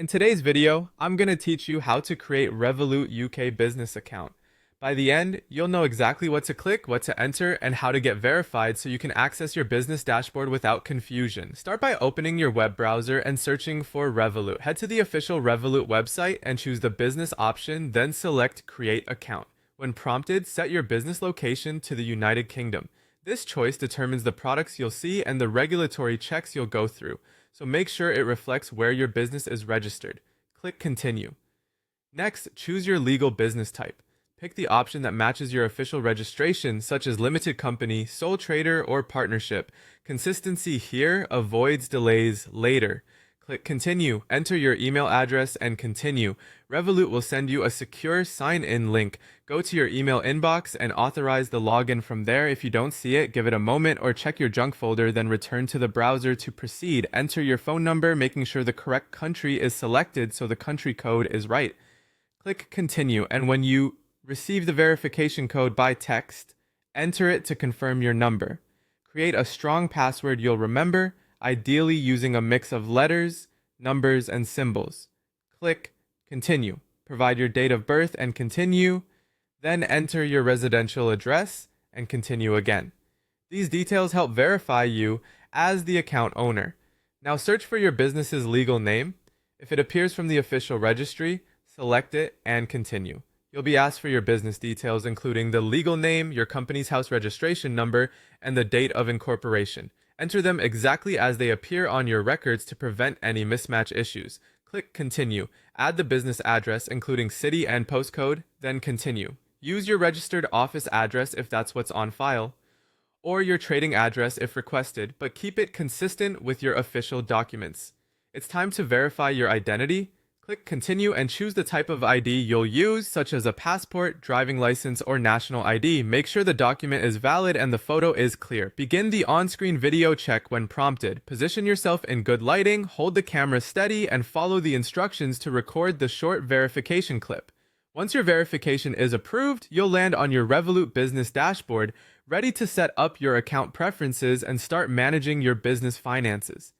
In today's video, I'm going to teach you how to create Revolut UK business account. By the end, you'll know exactly what to click, what to enter, and how to get verified so you can access your business dashboard without confusion. Start by opening your web browser and searching for Revolut. Head to the official Revolut website and choose the business option, then select Create Account. When prompted, set your business location to the United Kingdom. This choice determines the products you'll see and the regulatory checks you'll go through, so make sure it reflects where your business is registered. Click Continue. Next, choose your legal business type. Pick the option that matches your official registration, such as limited company, sole trader, or partnership. Consistency here avoids delays later. Click Continue, enter your email address, and continue. Revolut will send you a secure sign-in link. Go to your email inbox and authorize the login from there. If you don't see it, give it a moment or check your junk folder, then return to the browser to proceed. Enter your phone number, making sure the correct country is selected so the country code is right. Click Continue, and when you receive the verification code by text, enter it to confirm your number. Create a strong password you'll remember, ideally using a mix of letters, numbers, and symbols. Click Continue. Provide your date of birth and continue. Then enter your residential address and continue again. These details help verify you as the account owner. Now search for your business's legal name. If it appears from the official registry, select it and continue. You'll be asked for your business details, including the legal name, your company's house registration number, and the date of incorporation. Enter them exactly as they appear on your records to prevent any mismatch issues. Click Continue. Add the business address, including city and postcode, then continue. Use your registered office address if that's what's on file, or your trading address if requested, but keep it consistent with your official documents. It's time to verify your identity. Click Continue and choose the type of ID you'll use, such as a passport, driving license, or national ID. Make sure the document is valid and the photo is clear. Begin the on-screen video check when prompted. Position yourself in good lighting, hold the camera steady, and follow the instructions to record the short verification clip. Once your verification is approved, you'll land on your Revolut business dashboard, ready to set up your account preferences and start managing your business finances.